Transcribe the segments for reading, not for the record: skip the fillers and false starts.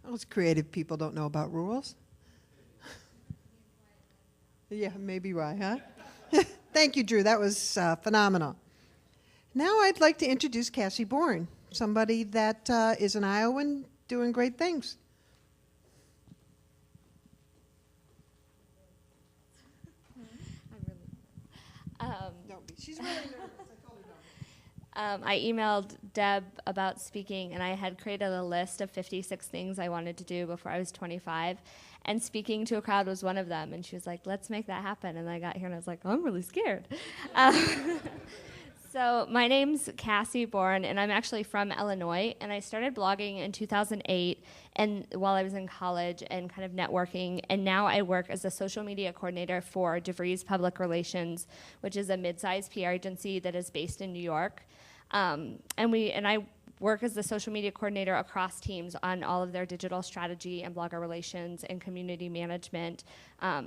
Most creative people don't know about rules. Yeah, maybe why, huh? Thank you, Drew. That was phenomenal. Now I'd like to introduce Cassie Boorn, somebody that is an Iowan doing great things. Don't be. She's really nervous. I told her don't. I emailed Deb about speaking, and I had created a list of 56 things I wanted to do before I was 25, and speaking to a crowd was one of them, and she was like, let's make that happen, and I got here, and I was like, I'm really scared. So my name's Cassie Boorn, and I'm actually from Illinois, and I started blogging in 2008 and while I was in college and kind of networking, and now I work as a social media coordinator for DeVries Public Relations, which is a mid-sized PR agency that is based in New York. And I work as the social media coordinator across teams on all of their digital strategy and blogger relations and community management. I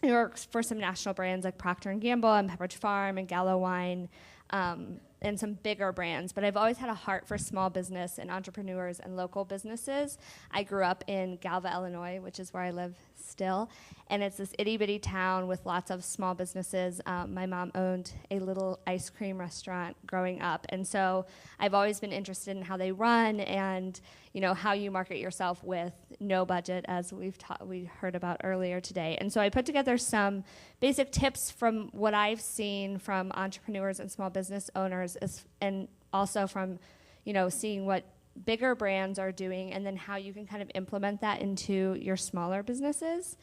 work for some national brands like Procter & Gamble and Pepperidge Farm and Gallo Wine, and some bigger brands, but I've always had a heart for small business and entrepreneurs and local businesses. I grew up in Galva, Illinois, which is where I live still, and it's this itty-bitty town with lots of small businesses. My mom owned a little ice cream restaurant growing up, and so I've always been interested in how they run and, you know, how you market yourself with no budget, as we heard about earlier today. And so I put together some basic tips from what I've seen from entrepreneurs and small business owners, and also from, you know, seeing what bigger brands are doing, and then how you can kind of implement that into your smaller businesses.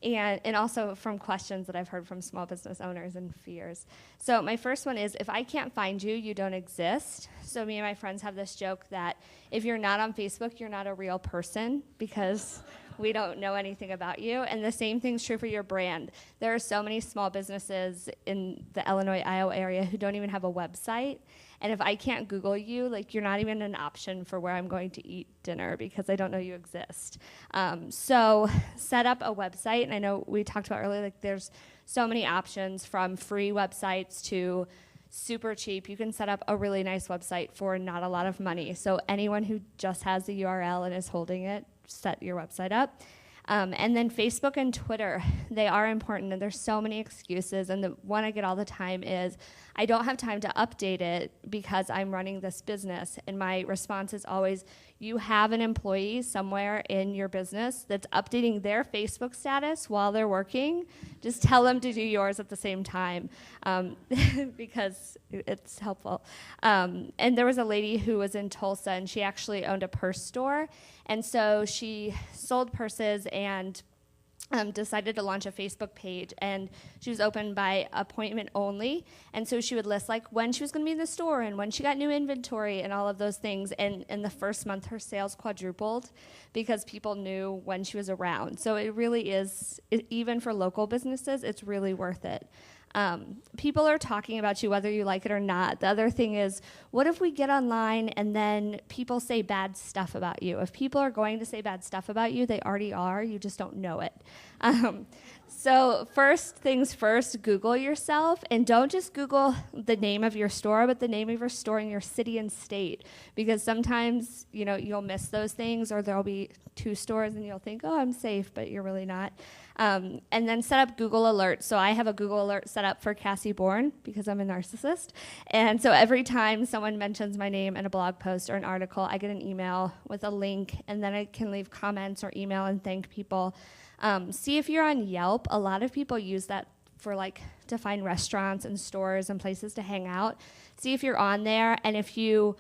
And also from questions that I've heard from small business owners and fears. So my first one is, if I can't find you, you don't exist. So me and my friends have this joke that if you're not on Facebook, you're not a real person, because we don't know anything about you. And the same thing's true for your brand. There are so many small businesses in the Illinois, Iowa area who don't even have a website. And if I can't Google you, like, you're not even an option for where I'm going to eat dinner, because I don't know you exist. So set up a website. And I know we talked about earlier, like, there's so many options from free websites to super cheap. You can set up a really nice website for not a lot of money. So anyone who just has the URL and is holding it, set your website up. And then Facebook and Twitter, they are important, and there's so many excuses. And the one I get all the time is, I don't have time to update it because I'm running this business. And my response is always, you have an employee somewhere in your business that's updating their Facebook status while they're working. Just tell them to do yours at the same time, because it's helpful. And there was a lady who was in Tulsa, and she actually owned a purse store. And so she sold purses and decided to launch a Facebook page, and she was open by appointment only. And so she would list, like, when she was going to be in the store and when she got new inventory and all of those things. And in the first month, her sales quadrupled because people knew when she was around. So it really is, even for local businesses, it's really worth it. People are talking about you whether you like it or not. The other thing is, what if we get online and then people say bad stuff about you? If people are going to say bad stuff about you, they already are. You just don't know it. So first things first, Google yourself, and don't just Google the name of your store, but the name of your store in your city and state, because sometimes, you know, you'll miss those things, or there'll be 2 stores and you'll think, oh, I'm safe, but you're really not. And then set up Google Alerts. So I have a Google Alert set up for Cassie Boorn because I'm a narcissist. And so every time someone mentions my name in a blog post or an article, I get an email with a link, and then I can leave comments or email and thank people. See if you're on Yelp. A lot of people use that for, like, to find restaurants and stores and places to hang out. See if you're on there, and if you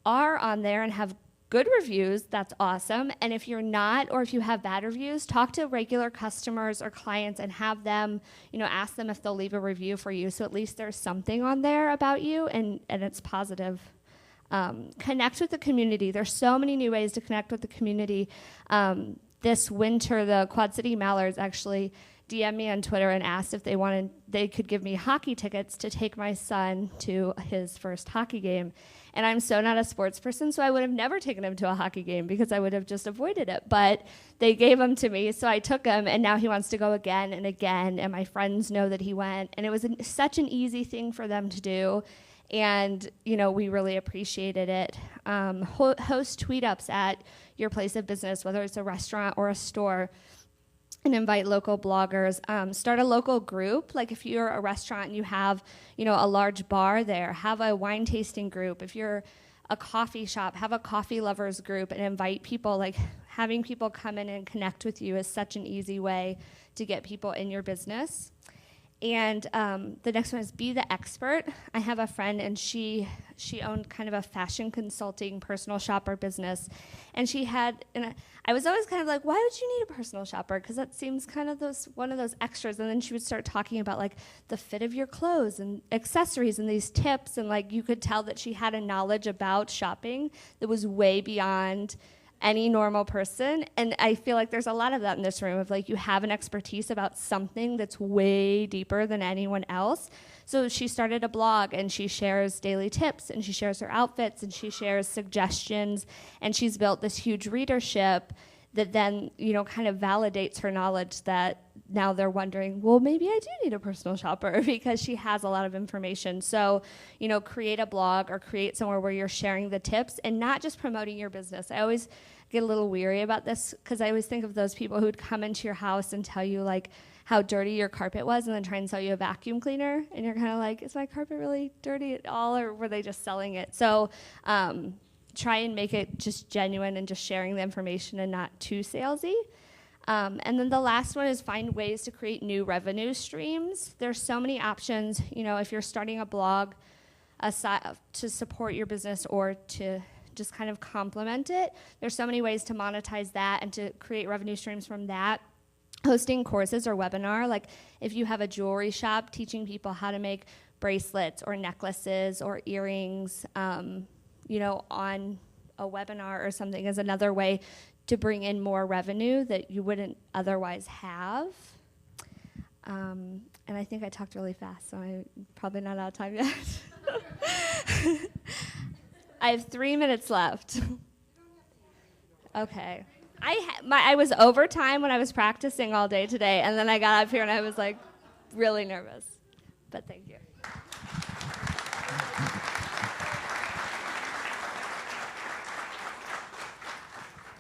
are on there and have good reviews, that's awesome. And if you're not, or if you have bad reviews, talk to regular customers or clients and have them, you know, ask them if they'll leave a review for you, so at least there's something on there about you, and it's positive. Connect with the community. There's so many new ways to connect with the community. This winter, the Quad City Mallards actually DM'd me on Twitter and asked if they could give me hockey tickets to take my son to his first hockey game. And I'm so not a sports person, so I would have never taken him to a hockey game because I would have just avoided it. But they gave him to me, so I took him, and now he wants to go again and again, and my friends know that he went. And it was such an easy thing for them to do. And, you know, we really appreciated it. Host tweet-ups at your place of business, whether it's a restaurant or a store, and invite local bloggers. Start a local group. Like if you're a restaurant and you have, a large bar there, have a wine tasting group. If you're a coffee shop, have a coffee lovers group and invite people. Like having people come in and connect with you is such an easy way to get people in your business. And the next one is be the expert. I have a friend, and she owned kind of a fashion consulting personal shopper business. And I was always kind of like, why would you need a personal shopper? Because that seems kind of one of those extras. And then she would start talking about like the fit of your clothes and accessories and these tips. And like you could tell that she had a knowledge about shopping that was way beyond any normal person. And I feel like there's a lot of that in this room of like you have an expertise about something that's way deeper than anyone else. So she started a blog and she shares daily tips and she shares her outfits and she shares suggestions, and she's built this huge readership that then, kind of validates her knowledge that now they're wondering, well, maybe I do need a personal shopper because she has a lot of information. So, create a blog or create somewhere where you're sharing the tips and not just promoting your business. I always get a little weary about this because I always think of those people who'd come into your house and tell you like how dirty your carpet was and then try and sell you a vacuum cleaner. And you're kind of like, is my carpet really dirty at all, or were they just selling it? So, try and make it just genuine and just sharing the information and not too salesy. And then the last one is find ways to create new revenue streams. There's so many options, if you're starting a blog to support your business or to just kind of complement it. There's so many ways to monetize that and to create revenue streams from that. Hosting courses or webinar, like if you have a jewelry shop, teaching people how to make bracelets or necklaces or earrings, on a webinar or something is another way to bring in more revenue that you wouldn't otherwise have. And I think I talked really fast, so I'm probably not out of time yet. I have 3 minutes left. Okay. I was overtime when I was practicing all day today, and then I got up here and I was like really nervous. But thank you.